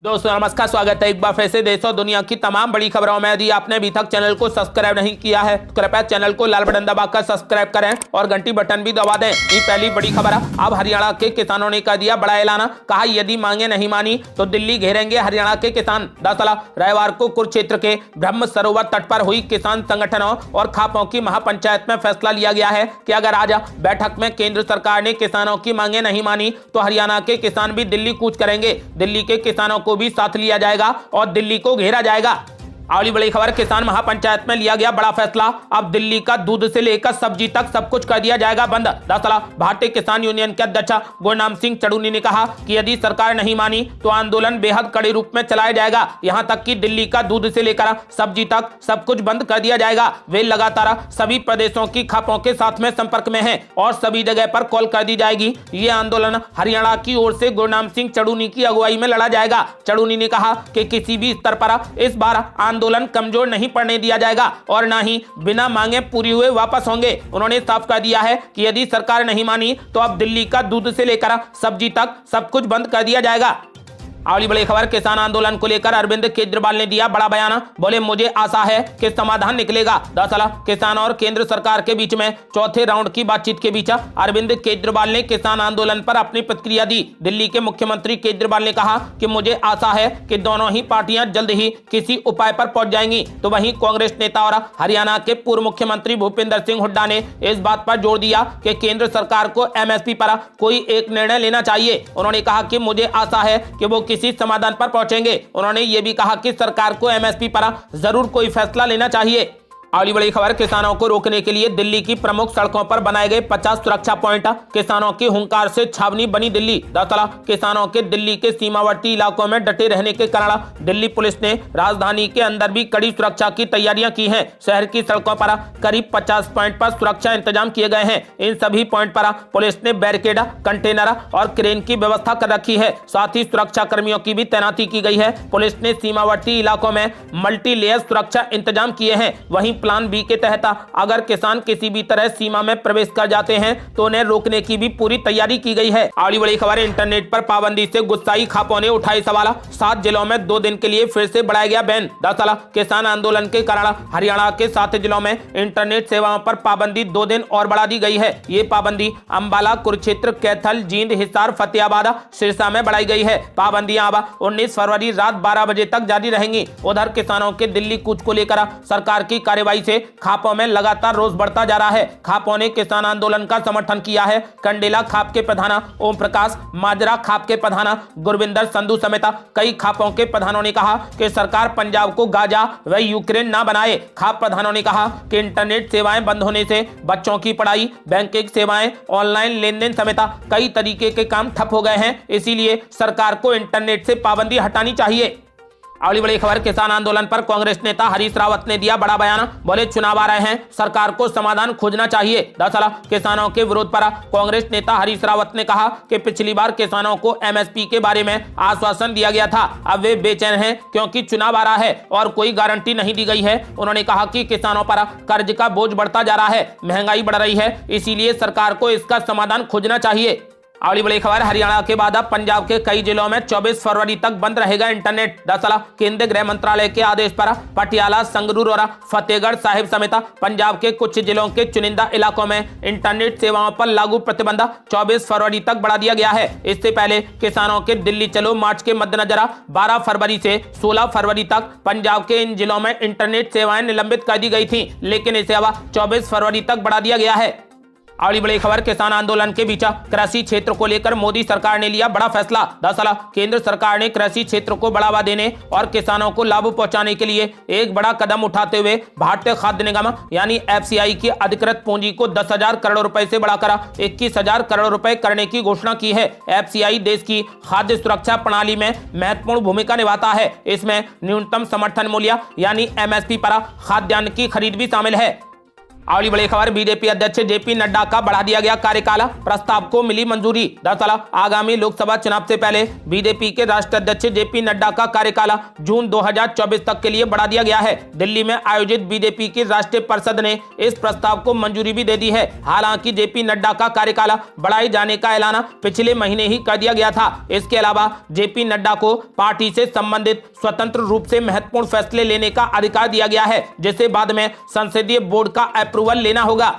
दोस्तों नमस्कार, स्वागत है एक बार फिर से देश और दुनिया की तमाम बड़ी खबरों में। यदि आपने अभी तक चैनल को सब्सक्राइब नहीं किया है तो कृपया चैनल को लाल बटन दबाकर सब्सक्राइब करें और घंटी बटन भी दबा दें। ये पहली बड़ी खबर है। अब हरियाणा के किसानों ने कर दिया बड़ा ऐलान, कहा यदि मांगे नहीं मानी तो दिल्ली घेरेंगे हरियाणा के किसान। दरअसल रविवार को कुरुक्षेत्र के ब्रह्म सरोवर तट पर हुई किसान संगठनों और खापों की महापंचायत में फैसला लिया गया है कि अगर आज बैठक में केंद्र सरकार ने किसानों की मांगे नहीं मानी तो हरियाणा के किसान भी दिल्ली कूच करेंगे। दिल्ली के किसानों को भी साथ लिया जाएगा और दिल्ली को घेरा जाएगा। अगली बड़ी खबर, किसान महापंचायत में लिया गया बड़ा फैसला। अब दिल्ली का दूध से लेकर सब्जी तक सब कुछ कर दिया जाएगा बंद। दरअसल भारतीय किसान यूनियन के अध्यक्ष गुरनाम सिंह चड़ूनी ने कहा कि यदि सरकार नहीं मानी तो आंदोलन बेहद कड़े रूप में चलाया जाएगा। यहां तक कि दिल्ली का दूध से लेकर सब्जी तक सब कुछ बंद कर दिया जाएगा। वे लगातार सभी प्रदेशों की खापों के साथ में संपर्क में है और सभी जगह पर कॉल कर दी जाएगी। ये आंदोलन हरियाणा की ओर से गुरनाम सिंह चड़ूनी की अगुवाई में लड़ा जाएगा। चड़ूनी ने कहा कि किसी भी स्तर पर इस बार आंदोलन कमजोर नहीं पड़ने दिया जाएगा और ना ही बिना मांगे पूरी हुए वापस होंगे। उन्होंने साफ कर दिया है कि यदि सरकार नहीं मानी तो अब दिल्ली का दूध से लेकर सब्जी तक सब कुछ बंद कर दिया जाएगा। अगली बड़ी खबर, किसान आंदोलन को लेकर अरविंद केजरीवाल ने दिया बड़ा बयान। बोले मुझे आशा है कि समाधान निकलेगा। दरअसल किसान और केंद्र सरकार के बीच में चौथे राउंड की बातचीत के बीच अरविंद केजरीवाल ने किसान आंदोलन पर अपनी प्रतिक्रिया दी। दिल्ली के मुख्यमंत्री केजरीवाल ने कहा कि मुझे आशा है कि दोनों ही पार्टियां जल्द ही किसी उपाय पर पहुंच जाएंगी। तो वहीं कांग्रेस नेता और हरियाणा के पूर्व मुख्यमंत्री भूपेंद्र सिंह हुड्डा ने इस बात पर जोर दिया कि केंद्र सरकार को एमएसपी पर कोई एक निर्णय लेना चाहिए। उन्होंने कहा कि मुझे आशा है कि वो किसी समाधान पर पहुंचेंगे। उन्होंने ये भी कहा कि सरकार को एमएसपी पर जरूर कोई फैसला लेना चाहिए। अगली बड़ी खबर, किसानों को रोकने के लिए दिल्ली की प्रमुख सड़कों पर बनाए गए 50 सुरक्षा पॉइंट। किसानों की हुंकार से छावनी बनी दिल्ली। दरअसल किसानों के दिल्ली के सीमावर्ती इलाकों में डटे रहने के कारण दिल्ली पुलिस ने राजधानी के अंदर भी कड़ी सुरक्षा की तैयारियां की हैं। शहर की सड़कों पर करीब 50 पॉइंट पर सुरक्षा इंतजाम किए गए हैं। इन सभी पॉइंट पर पुलिस ने बैरिकेड, कंटेनर और क्रेन की व्यवस्था कर रखी है। साथ ही सुरक्षा कर्मियों की भी तैनाती की गई है। पुलिस ने सीमावर्ती इलाकों में मल्टी लेयर सुरक्षा इंतजाम किए हैं। वहीं प्लान बी के तहत अगर किसान किसी भी तरह सीमा में प्रवेश कर जाते हैं तो उन्हें रोकने की भी पूरी तैयारी की गई है। अगली बड़ी खबर, इंटरनेट पर पाबंदी से गुस्साई खापों ने उठाई सवाल। 7 जिलों में 2 दिन के लिए फिर से बढ़ाया गया बैन। दरअसल किसान आंदोलन के कारण हरियाणा के 7 जिलों में इंटरनेट सेवाओं पर पाबंदी 2 दिन और बढ़ा दी गई है। ये पाबंदी अंबाला, कुरुक्षेत्र, कैथल, जींद, हिसार, फतेहाबाद, सिरसा में बढ़ाई गई है। पाबंदियां अब 19 फरवरी रात 12 बजे तक जारी रहेंगी। उधर किसानों के दिल्ली कूच को लेकर सरकार की कार्रवाई से खापों में लगातार रोष बढ़ता जा रहा है। खापों ने किसान आंदोलन का समर्थन किया है। कंडेला खाप के प्रधान ओम प्रकाश, माजरा खाप के प्रधान गुरविंदर संधू समेत कई खापों के प्रधानों ने कहा कि सरकार पंजाब को गाजा व यूक्रेन ना बनाए। खाप प्रधानों ने कहा कि इंटरनेट सेवाएं बंद होने से बच्चों की पढ़ाई, बैंकिंग सेवाएं, ऑनलाइन लेनदेन समेत कई तरीके के काम ठप हो गए हैं। इसीलिए सरकार को इंटरनेट से पाबंदी हटानी चाहिए। अगली बड़ी खबर, किसान आंदोलन पर कांग्रेस नेता हरीश रावत ने दिया बड़ा बयान। बोले चुनाव आ रहे हैं, सरकार को समाधान खोजना चाहिए। दरअसल किसानों के विरोध पर कांग्रेस नेता हरीश रावत ने कहा कि पिछली बार किसानों को एमएसपी के बारे में आश्वासन दिया गया था। अब वे बेचैन हैं क्योंकि चुनाव आ रहा है और कोई गारंटी नहीं दी गई है। उन्होंने कहा कि किसानों पर कर्ज का बोझ बढ़ता जा रहा है, महंगाई बढ़ रही है, इसीलिए सरकार को इसका समाधान खोजना चाहिए। अगली बड़ी खबर, हरियाणा के बाद अब पंजाब के कई जिलों में 24 फरवरी तक बंद रहेगा इंटरनेट। दरअसल केंद्रीय गृह मंत्रालय के आदेश पर पटियाला, संगरूर और फतेहगढ़ साहिब समेत पंजाब के कुछ जिलों के चुनिंदा इलाकों में इंटरनेट सेवाओं पर लागू प्रतिबंध 24 फरवरी तक बढ़ा दिया गया है। इससे पहले किसानों के दिल्ली चलो मार्च के मद्देनजर 12 फरवरी से 16 फरवरी तक पंजाब के इन जिलों में इंटरनेट सेवाएं निलंबित कर दी गई थी, लेकिन इसे अब 24 फरवरी तक बढ़ा दिया गया है। अगली बड़ी खबर, किसान आंदोलन के बीच कृषि क्षेत्र को लेकर मोदी सरकार ने लिया बड़ा फैसला। दरअसल केंद्र सरकार ने कृषि क्षेत्र को बढ़ावा देने और किसानों को लाभ पहुंचाने के लिए एक बड़ा कदम उठाते हुए भारतीय खाद्य निगम यानी एफसीआई की अधिकृत पूंजी को 10,000 करोड़ रुपए से बढ़ाकर 21,000 करोड़ रुपए करने की घोषणा की है। एफसीआई देश की खाद्य सुरक्षा प्रणाली में महत्वपूर्ण भूमिका निभाता है। इसमें न्यूनतम समर्थन मूल्य यानी एमएसपी पर खाद्यान्न की खरीद भी शामिल है। अगली बड़ी खबर, बीजेपी अध्यक्ष जेपी नड्डा का बढ़ा दिया गया कार्यकाल, प्रस्ताव को मिली मंजूरी। दरअसल आगामी लोकसभा चुनाव से पहले बीजेपी के राष्ट्रीय अध्यक्ष जेपी नड्डा का कार्यकाल जून 2024 तक के लिए बढ़ा दिया गया है। दिल्ली में आयोजित बीजेपी की राष्ट्रीय परिषद ने इस प्रस्ताव को मंजूरी भी दे दी है। हालांकि जेपी नड्डा का कार्यकाल बढ़ाए जाने का ऐलान पिछले महीने ही कर दिया गया था। इसके अलावा जेपी नड्डा को पार्टी से संबंधित स्वतंत्र रूप से महत्वपूर्ण फैसले लेने का अधिकार दिया गया है, जिसे बाद में संसदीय बोर्ड का अप्रूवल लेना होगा।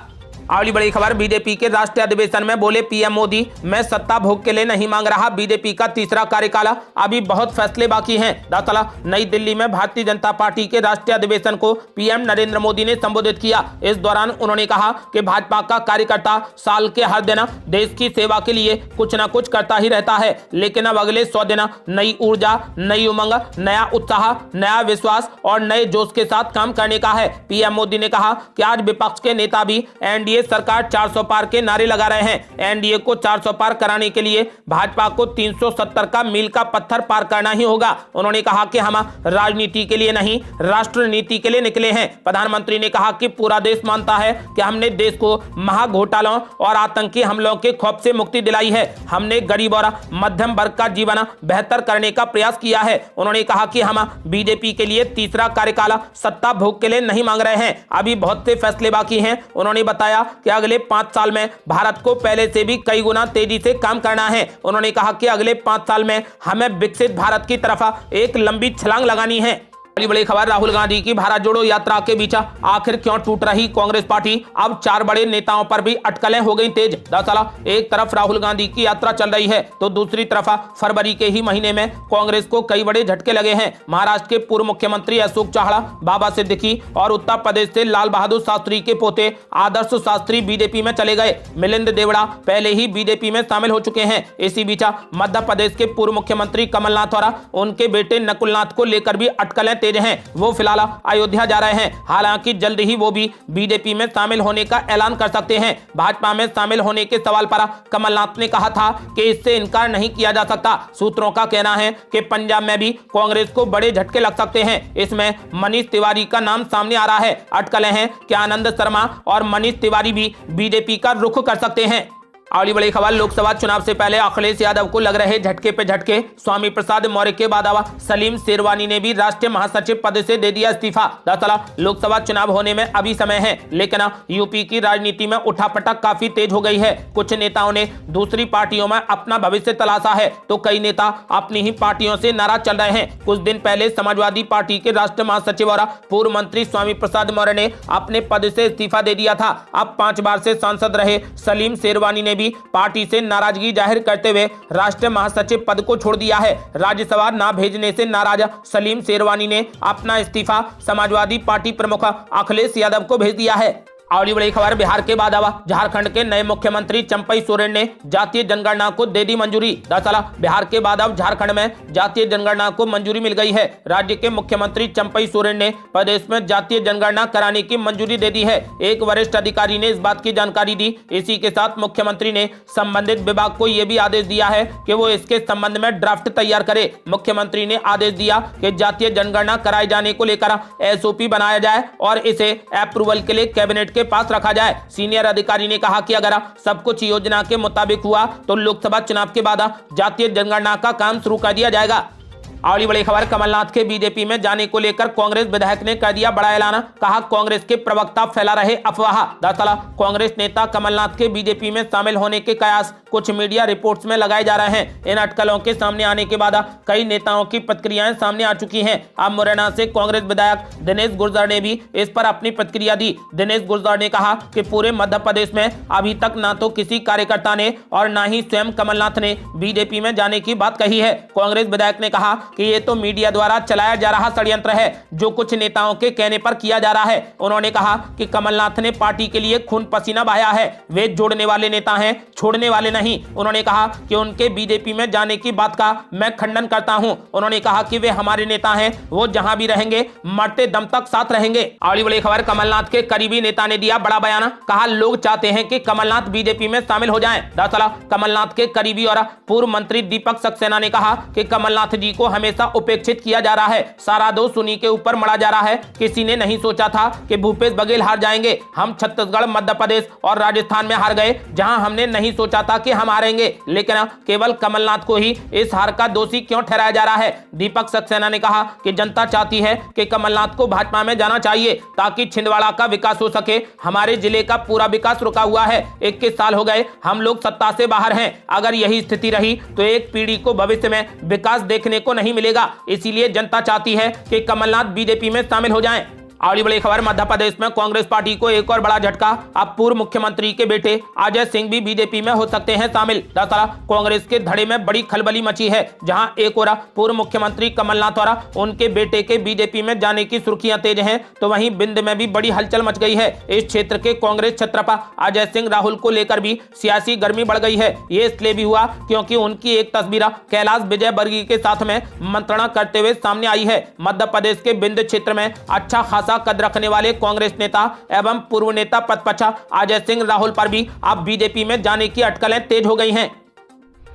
अगली बड़ी खबर, बीजेपी के राष्ट्रीय अधिवेशन में बोले पीएम मोदी, मैं सत्ता भोग के लिए नहीं मांग रहा। बीजेपी का तीसरा कार्यकाल, अभी बहुत फैसले बाकी हैं। दरअसल नई दिल्ली में भारतीय जनता पार्टी के राष्ट्रीय अधिवेशन को पीएम नरेंद्र मोदी ने संबोधित किया। इस दौरान उन्होंने कहा कि भाजपा का कार्यकर्ता साल के हर दिन देश की सेवा के लिए कुछ न कुछ करता ही रहता है, लेकिन अब अगले 100 दिन नई ऊर्जा, नई उमंग, नया उत्साह, नया विश्वास और नए जोश के साथ काम करने का है। पीएम मोदी ने कहा कि आज विपक्ष के नेता भी एनडीए सरकार 400 पार के नारे लगा रहे हैं। एनडीए को 400 पार कराने के लिए भाजपा को 370 का मील का पत्थर पार करना ही होगा। उन्होंने कहा कि हम राजनीति के लिए नहीं, राष्ट्र नीति के लिए निकले हैं। प्रधानमंत्री ने कहा कि पूरा देश मानता है कि हमने देश को महाघोटालों और आतंकी हमलों के खौफ से मुक्ति दिलाई है। हमने गरीब और मध्यम वर्ग का जीवन बेहतर करने का प्रयास किया है। उन्होंने कहा कि हम बीजेपी के लिए तीसरा कार्यकाल सत्ता भोग के लिए नहीं मांग रहे हैं, अभी बहुत से फैसले बाकी हैं। उन्होंने बताया कि अगले 5 साल में भारत को पहले से भी कई गुना तेजी से काम करना है। उन्होंने कहा कि अगले 5 साल में हमें विकसित भारत की तरफ एक लंबी छलांग लगानी है। बड़ी बड़ी खबर, राहुल गांधी की भारत जोड़ो यात्रा के बीच आखिर क्यों टूट रही कांग्रेस पार्टी, अब 4 बड़े नेताओं पर भी अटकलें हो गई तेज। दरअसल एक तरफ राहुल गांधी की यात्रा चल रही है तो दूसरी तरफ फरवरी के ही महीने में कांग्रेस को कई बड़े झटके लगे हैं। महाराष्ट्र के पूर्व मुख्यमंत्री अशोक चव्हाण, बाबा सिद्दीकी और उत्तर प्रदेश से लाल बहादुर शास्त्री के पोते आदर्श शास्त्री बीजेपी में चले गए। मिलिंद देवड़ा पहले ही बीजेपी में शामिल हो चुके हैं। इसी बीच मध्य प्रदेश के पूर्व मुख्यमंत्री कमलनाथ और उनके बेटे नकुलनाथ को लेकर भी अटकलें तेज हैं। वो फिलहाल अयोध्या जा रहे हैं। हालांकि जल्द ही वो भी बीजेपी में शामिल होने का ऐलान कर सकते हैं। भाजपा में शामिल होने के सवाल पर कमलनाथ ने कहा था कि इससे इनकार नहीं किया जा सकता। सूत्रों का कहना है कि पंजाब में भी कांग्रेस को बड़े झटके लग सकते हैं। इसमें मनीष तिवारी का नाम सामने आ रहा है। अटकलें हैं कि आनंद शर्मा और मनीष तिवारी भी बीजेपी का रुख कर सकते हैं। अगली बड़ी खबर, लोकसभा चुनाव से पहले अखिलेश यादव को लग रहे झटके पे झटके। स्वामी प्रसाद मौर्य के बाद अब सलीम शेरवानी ने भी राष्ट्रीय महासचिव पद से दे दिया इस्तीफा। दरअसल लोकसभा चुनाव होने में अभी समय है, लेकिन यूपी की राजनीति में उठापटक काफी तेज हो गई है। कुछ नेताओं ने दूसरी पार्टियों में अपना भविष्य तलाशा है तो कई नेता अपनी ही पार्टियों से नाराज चल रहे हैं। कुछ दिन पहले समाजवादी पार्टी के राष्ट्रीय महासचिव और पूर्व मंत्री स्वामी प्रसाद मौर्य ने अपने पद से इस्तीफा दे दिया था। अब 5 बार से सांसद रहे सलीम शेरवानी ने पार्टी से नाराजगी जाहिर करते हुए राष्ट्रीय महासचिव पद को छोड़ दिया है। राज्यसभा ना भेजने से नाराज सलीम शेरवानी ने अपना इस्तीफा समाजवादी पार्टी प्रमुख अखिलेश यादव को भेज दिया है। अगली बड़ी खबर, बिहार के बाद अब झारखंड के नए मुख्यमंत्री चंपई सोरेन ने जातीय जनगणना को दे दी मंजूरी। दरअसल बिहार के बाद अब झारखंड में जातीय जनगणना को मंजूरी मिल गई है। राज्य के मुख्यमंत्री चंपई सोरेन ने प्रदेश में जातीय जनगणना कराने की मंजूरी दे दी है। एक वरिष्ठ अधिकारी ने इस बात की जानकारी दी। इसी के साथ मुख्यमंत्री ने संबंधित विभाग को यह भी आदेश दिया है कि वो इसके संबंध में ड्राफ्ट तैयार करे। मुख्यमंत्री ने आदेश दिया कि जातीय जनगणना कराए जाने को लेकर SOP बनाया जाए और इसे अप्रूवल के लिए कैबिनेट के पास रखा जाए। सीनियर अधिकारी ने कहा कि अगर सब कुछ योजना के मुताबिक हुआ तो लोकसभा चुनाव के बाद जातीय जनगणना का काम शुरू कर दिया जाएगा। अगली बड़ी खबर, कमलनाथ के बीजेपी में जाने को लेकर कांग्रेस विधायक ने कर दिया बड़ा ऐलान। कहा कांग्रेस के प्रवक्ता फैला रहे अफवाह। दरअसल कांग्रेस नेता कमलनाथ के बीजेपी में शामिल होने के कयास कुछ मीडिया रिपोर्ट्स में लगाए जा रहे हैं। इन अटकलों के सामने आने के बाद कई नेताओं की प्रतिक्रियाएं सामने आ चुकी हैं। अब मुरैना से कांग्रेस विधायक दिनेश गुर्जर ने भी इस पर अपनी प्रतिक्रिया दी। दिनेश गुर्जर ने कहा कि पूरे मध्य प्रदेश में अभी तक ना तो किसी कार्यकर्ता ने और ना ही स्वयं कमलनाथ ने बीजेपी में जाने की बात कही है। कांग्रेस विधायक ने कहा कि ये तो मीडिया द्वारा चलाया जा रहा षड्यंत्र है जो कुछ नेताओं के कहने पर किया जा रहा है। उन्होंने कहा कि कमलनाथ ने पार्टी के लिए खून पसीना बहाया है। वे जोड़ने वाले नेता हैं, छोड़ने वाले नहीं। उन्होंने कहा कि उनके बीजेपी में जाने की बात का मैं खंडन करता हूं। उन्होंने कहा कि वे हमारे नेता हैं, वो जहां भी रहेंगे मरते दम तक साथ रहेंगे। अगली बड़ी खबर, कमलनाथ के करीबी नेता ने दिया बड़ा बयान। कहा लोग चाहते हैं कि कमलनाथ बीजेपी में शामिल हो जाएं। दरअसल कमलनाथ के करीबी और पूर्व मंत्री दीपक सक्सेना ने कहा कि कमलनाथ जी को हमें हमेशा उपेक्षित किया जा रहा है। सारा दोष उन्हीं के ऊपर मढ़ा जा रहा है। किसी ने नहीं सोचा था कि भूपेश बघेल हार जाएंगे। हम छत्तीसगढ़, मध्य प्रदेश और राजस्थान में हार गए, जहां हमने नहीं सोचा था कि हम हारेंगे, लेकिन केवल कमलनाथ को ही इस हार का दोषी क्यों ठहराया जा रहा है। दीपक सक्सेना ने कहा कि जनता चाहती है कि कमलनाथ को भाजपा में जाना चाहिए ताकि छिंदवाड़ा का विकास हो सके। हमारे जिले का पूरा विकास रुका हुआ है। 21 साल हो गए, हम लोग सत्ता से बाहर हैं। अगर यही स्थिति रही तो एक पीढ़ी को भविष्य में विकास देखने को नहीं मिलेगा। इसीलिए जनता चाहती है कि कमलनाथ बीजेपी में शामिल हो जाएं। अगली बड़ी खबर, मध्य प्रदेश में कांग्रेस पार्टी को एक और बड़ा झटका। अब पूर्व मुख्यमंत्री के बेटे अजय सिंह भी बीजेपी में हो सकते हैं शामिल। दरअसल कांग्रेस के धड़े में बड़ी खलबली मची है, जहां एक ओर पूर्व मुख्यमंत्री कमलनाथ और उनके बेटे के बीजेपी में जाने की सुर्खियां तेज हैं, तो वहीं बिंद में भी बड़ी हलचल मच गई है। इस क्षेत्र के कांग्रेस छत्रपा अजय सिंह राहुल को लेकर भी सियासी गर्मी बढ़ गई है। ये इसलिए भी हुआ क्योंकि उनकी एक तस्वीर कैलाश विजयवर्गीय के साथ में मंत्रणा करते हुए सामने आई है। मध्य प्रदेश के बिंद क्षेत्र में अच्छा खासा कद रखने वाले कांग्रेस नेता एवं पूर्व नेता पदपछा अजय सिंह राहुल पर भी अब बीजेपी में जाने की अटकलें तेज हो गई हैं।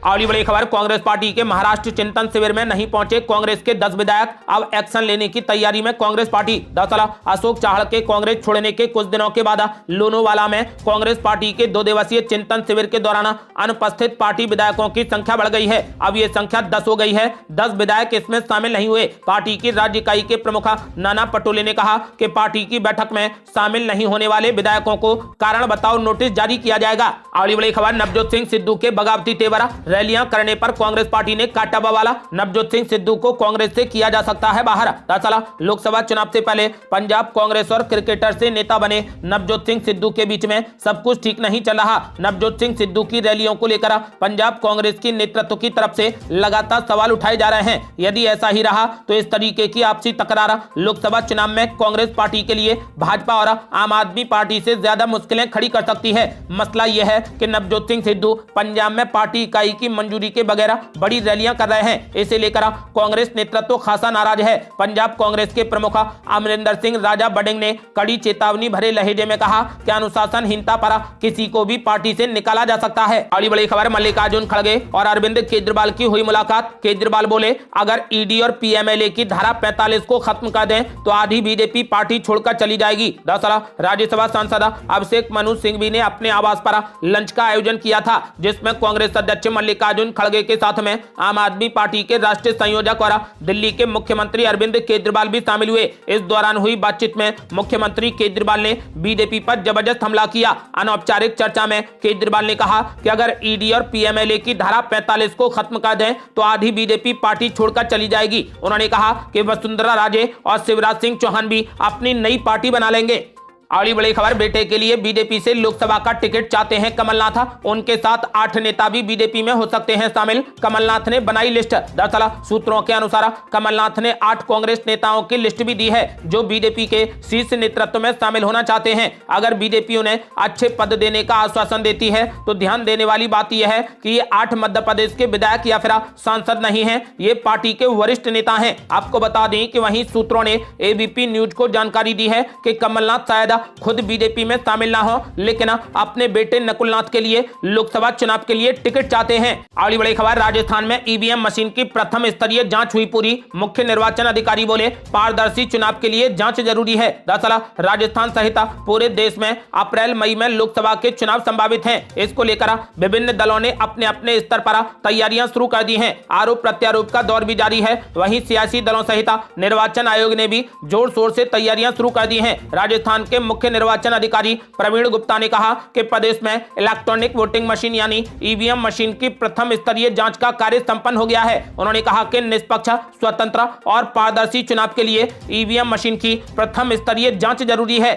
अगली बड़ी खबर, कांग्रेस पार्टी के महाराष्ट्र चिंतन शिविर में नहीं पहुंचे कांग्रेस के 10 विधायक, अब एक्शन लेने की तैयारी में कांग्रेस पार्टी। दरअसल अशोक चाहड़ के कांग्रेस छोड़ने के कुछ दिनों के बाद लोनावाला में कांग्रेस पार्टी के 2 दिवसीय चिंतन शिविर के दौरान अनुपस्थित पार्टी विधायकों की संख्या बढ़ गई है। अब ये संख्या 10 हो गई है। 10 विधायक इसमें शामिल नहीं हुए। पार्टी की राज्य इकाई के प्रमुख नाना पटोले ने कहा कि पार्टी की बैठक में शामिल नहीं होने वाले विधायकों को कारण बताओ नोटिस जारी किया जाएगा। अगली बड़ी खबर, नवजोत सिंह सिद्धू के बगावती तेवर, रैलियां करने पर कांग्रेस पार्टी ने काटा बवाला। नवजोत सिंह सिद्धू को कांग्रेस से किया जा सकता है बाहर। दरअसल लोकसभा चुनाव से पहले पंजाब कांग्रेस और क्रिकेटर से नेता बने नवजोत सिंह सिद्धू के बीच में सब कुछ ठीक नहीं चल रहा। नवजोत सिंह सिद्धू की रैलियों को लेकर पंजाब कांग्रेस की नेतृत्व की तरफ से लगातार सवाल उठाए जा रहे हैं। यदि ऐसा ही रहा तो इस तरीके की आपसी तकरार लोकसभा चुनाव में कांग्रेस पार्टी के लिए भाजपा और आम आदमी पार्टी से ज्यादा मुश्किलें खड़ी कर सकती है। मसला यह है कि नवजोत सिंह सिद्धू पंजाब में पार्टी इकाई की मंजूरी के बगैर बड़ी रैलियां कर रहे हैं। इसे लेकर कांग्रेस नेतृत्व खासा नाराज है। पंजाब कांग्रेस के प्रमुख अमरिंदर सिंह राजा बडिंग ने कड़ी चेतावनी भरे लहजे में कहा कि अनुशासनहीनता पर किसी को भी पार्टी से निकाला जा सकता है। अगली बड़ी खबर, मल्लिकार्जुन खड़गे और अरविंद केजरीवाल की हुई मुलाकात। केजरीवाल बोले, अगर ईडी और पीएमएलए की धारा 45 को खत्म कर दें तो आधी बीजेपी पार्टी छोड़कर चली जाएगी। दरअसल राज्यसभा सांसद अभिषेक मनु सिंघवी ने अपने आवास पर लंच का आयोजन किया था, जिसमें कांग्रेस अध्यक्ष मल्लिकार्जुन खड़गे के साथ में आम आदमी पार्टी के राष्ट्रीय संयोजक और दिल्ली के मुख्यमंत्री अरविंद केजरीवाल भी शामिल हुए। इस दौरान हुई बातचीत में मुख्यमंत्री केजरीवाल ने बीजेपी पर जबरदस्त हमला किया। अनौपचारिक चर्चा में केजरीवाल ने कहा कि अगर ईडी और पीएमएलए की धारा 45 को खत्म कर दें तो आधी बीजेपी पार्टी छोड़कर चली जाएगी। उन्होंने कहा कि वसुंधरा राजे और शिवराज सिंह चौहान भी अपनी नई पार्टी बना लेंगे। अगली बड़ी खबर, बेटे के लिए बीजेपी से लोकसभा का टिकट चाहते हैं कमलनाथ। उनके साथ 8 नेता भी बीजेपी में हो सकते हैं शामिल। कमलनाथ ने बनाई लिस्ट। दरअसल सूत्रों के अनुसार कमलनाथ ने 8 कांग्रेस नेताओं की लिस्ट भी दी है जो बीजेपी के शीर्ष नेतृत्व में शामिल होना चाहते हैं। अगर बीजेपी उन्हें अच्छे पद देने का आश्वासन देती है तो ध्यान देने वाली बात यह है कि ये 8 मध्य प्रदेश के विधायक या फिर सांसद नहीं है, ये पार्टी के वरिष्ठ नेता हैं। आपको बता दें कि वहीं सूत्रों ने एबीपी न्यूज को जानकारी दी है कि कमलनाथ शायद खुद बीजेपी में शामिल ना हो, लेकिन अपने बेटे नकुलनाथ के लिए लोकसभा चुनाव के लिए टिकट चाहते हैं। अगली बड़ी खबर, राजस्थान में ईवीएम मशीन की प्रथम स्तरीय जांच हुई पूरी। मुख्य निर्वाचन अधिकारी बोले, पारदर्शी चुनाव के लिए जांच जरूरी है। दरअसल राजस्थान सहित पूरे देश में अप्रैल मई में लोकसभा के चुनाव संभावित हैं। इसको लेकर विभिन्न दलों ने अपने अपने स्तर पर तैयारियां शुरू कर दी हैं। आरोप प्रत्यारोप का दौर भी जारी है। वहीं सियासी दलों सहित निर्वाचन आयोग ने भी जोर शोर से तैयारियां शुरू कर दी हैं। राजस्थान के मुख्य निर्वाचन अधिकारी प्रवीण गुप्ता ने कहा कि प्रदेश में इलेक्ट्रॉनिक वोटिंग मशीन यानी ईवीएम मशीन की प्रथम स्तरीय जांच का कार्य संपन्न हो गया है। उन्होंने कहा कि निष्पक्ष, स्वतंत्र और पारदर्शी चुनाव के लिए ईवीएम मशीन की प्रथम स्तरीय जांच जरूरी है।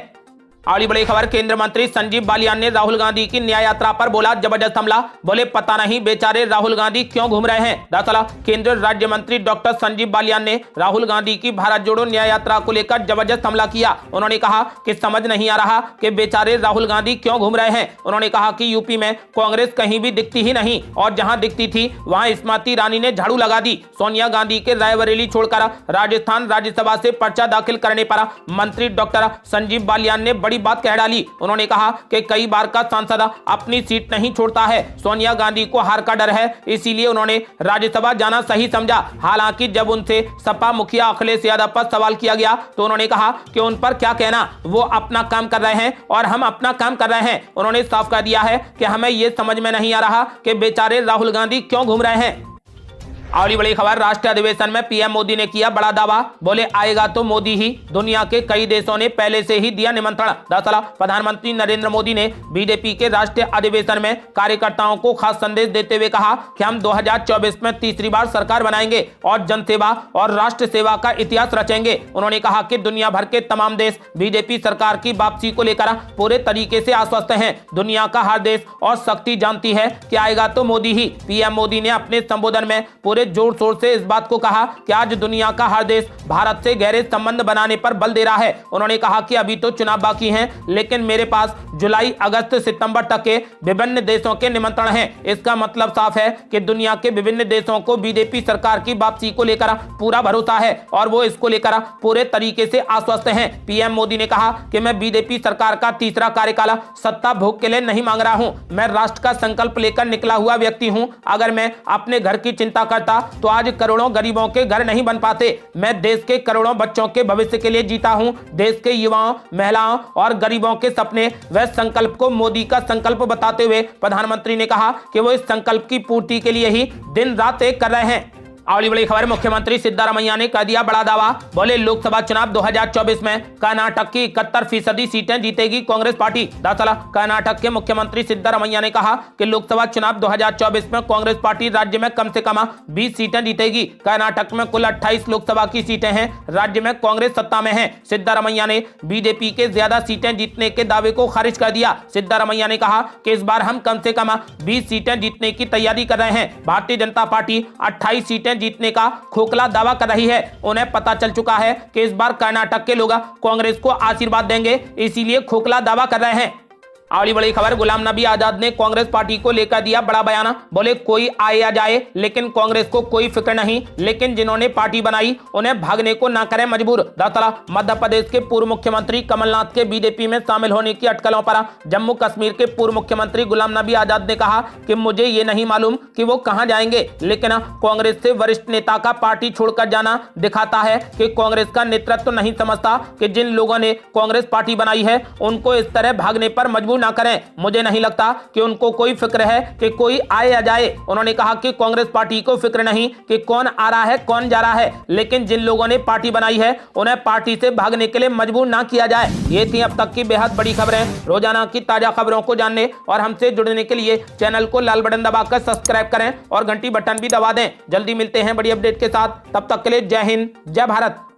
अगली बड़ी खबर, केंद्रीय मंत्री संजीव बालियान ने राहुल गांधी की न्याय यात्रा पर बोला जबरदस्त हमला। बोले, पता नहीं बेचारे राहुल गांधी क्यों घूम रहे हैं। दरअसल केंद्रीय राज्य मंत्री डॉक्टर संजीव बालियान ने राहुल गांधी की भारत जोड़ो न्याय यात्रा को लेकर जबरदस्त हमला किया। उन्होंने कहा कि समझ नहीं आ रहा कि बेचारे राहुल गांधी क्यों घूम रहे हैं। उन्होंने कहा कि यूपी में कांग्रेस कहीं भी दिखती ही नहीं और जहां दिखती थी वहां स्मृति ईरानी ने झाड़ू लगा दी। सोनिया गांधी के रायबरेली छोड़कर राजस्थान राज्यसभा से पर्चा दाखिल करने पर मंत्री डॉक्टर संजीव बालियान ने बड़ी बात कह डाली। उन्होंने कहा कि कई बार का सांसद अपनी सीट नहीं छोड़ता है, सोनिया गांधी को हार का डर है, इसीलिए उन्होंने राज्यसभा जाना सही समझा। हालांकि जब उनसे सपा मुखिया अखिलेश यादव पर सवाल किया गया तो उन्होंने कहा कि उन पर क्या कहना, वो अपना काम कर रहे हैं और हम अपना काम कर रहे हैं। उन्होंने साफ कर दिया है कि हमें यह समझ में नहीं आ रहा कि बेचारे राहुल गांधी क्यों घूम रहे हैं। अगली बड़ी खबर, राष्ट्रीय अधिवेशन में पीएम मोदी ने किया बड़ा दावा, बोले आएगा तो मोदी ही। दुनिया के कई देशों ने पहले से ही दिया निमंत्रण। दरअसल प्रधानमंत्री नरेंद्र मोदी ने बीजेपी के राष्ट्रीय अधिवेशन में कार्यकर्ताओं को खास संदेश देते हुए कहा कि हम 2024 में तीसरी बार सरकार बनाएंगे और जनसेवा और राष्ट्र सेवा का इतिहास रचेंगे। उन्होंने कहा कि दुनिया भर के तमाम देश बीजेपी सरकार की वापसी को लेकर पूरे तरीके से आश्वस्त हैं। दुनिया का हर देश और शक्ति जानती है कि आएगा तो मोदी ही। पीएम मोदी ने अपने संबोधन में पूरे जोर शोर से इस बात को कहा कि आज दुनिया का हर देश भारत से गहरे संबंध बनाने पर बल दे रहा है। उन्होंने कहा कि अभी तो चुनाव बाकी हैं, लेकिन मेरे पास जुलाई, अगस्त, सितंबर तक के विभिन्न देशों के निमंत्रण हैं। इसका मतलब साफ है कि दुनिया के विभिन्न देशों को बीजेपी सरकार की वापसी को लेकर पूरा भरोसा है और वो इसको लेकर पूरे तरीके से आश्वस्त हैं। पीएम मोदी ने कहा कि मैं बीजेपी सरकार का तीसरा कार्यकाल सत्ता भोग के लिए नहीं मांग रहा हूं, मैं राष्ट्र का संकल्प लेकर निकला हुआ व्यक्ति हूं। अगर मैं अपने घर की चिंता करता तो आज करोड़ों गरीबों के घर नहीं बन पाते। मैं देश के करोड़ों बच्चों के भविष्य के लिए जीता हूं। देश के युवाओं, महिलाओं और गरीबों के सपने व संकल्प को मोदी का संकल्प बताते हुए प्रधानमंत्री ने कहा कि वो इस संकल्प की पूर्ति के लिए ही दिन रात एक कर रहे हैं। अगली बड़ी खबर, मुख्यमंत्री सिद्धारमैया ने कर दिया बड़ा दावा, बोले लोकसभा चुनाव 2024 में कर्नाटक की 71% सीटें जीतेगी कांग्रेस पार्टी। दरअसल कर्नाटक के मुख्यमंत्री सिद्धारमैया ने कहा कि लोकसभा चुनाव 2024 में कांग्रेस पार्टी राज्य में कम से कम 20 सीटें जीतेगी। कर्नाटक में कुल 28 लोकसभा की सीटें हैं, राज्य में कांग्रेस सत्ता में है। सिद्धारमैया ने बीजेपी के ज्यादा सीटें जीतने के दावे को खारिज कर दिया। सिद्धारमैया ने कहा कि इस बार हम कम से कम 20 सीटें जीतने की तैयारी कर रहे हैं। भारतीय जनता पार्टी 28 सीटें जीतने का खोखला दावा कर रही है। उन्हें पता चल चुका है कि इस बार कर्नाटक के लोग कांग्रेस को आशीर्वाद देंगे, इसीलिए खोखला दावा कर रहे हैं। अगली बड़ी खबर, गुलाम नबी आजाद ने कांग्रेस पार्टी को लेकर दिया बड़ा बयान, बोले कोई आए या जाए लेकिन कांग्रेस को कोई फिक्र नहीं, लेकिन जिन्होंने पार्टी बनाई उन्हें भागने को ना करें मजबूर। दरअसल मध्य प्रदेश के पूर्व मुख्यमंत्री कमलनाथ के बीजेपी में शामिल होने की अटकलों पर जम्मू कश्मीर के पूर्व मुख्यमंत्री गुलाम नबी आजाद ने कहा कि मुझे ये नहीं मालूम कि वो कहां जाएंगे, लेकिन कांग्रेस से वरिष्ठ नेता का पार्टी छोड़कर जाना दिखाता है कि कांग्रेस का नेतृत्व नहीं समझता कि जिन लोगों ने कांग्रेस पार्टी बनाई है उनको इस तरह भागने पर मजबूर ना करें। मुझे नहीं लगता कि उनको कोई फिक्र है कि कोई आए या जाए। उन्होंने कहा कि कांग्रेस पार्टी को फिक्र नहीं कि कौन आ रहा है कौन जा रहा है, लेकिन जिन लोगों ने पार्टी बनाई है उन्हें पार्टी से भागने के लिए मजबूर ना किया जाए। ये थी अब तक की बेहद बड़ी खबरें। रोजाना की ताजा खबरों को जानने और हमसे जुड़ने के लिए चैनल को लाल बटन दबाकर सब्सक्राइब करें और घंटी बटन भी दबा दें। जल्दी मिलते हैं बड़ी अपडेट के साथ, तब तक के लिए जय हिंद, जय भारत।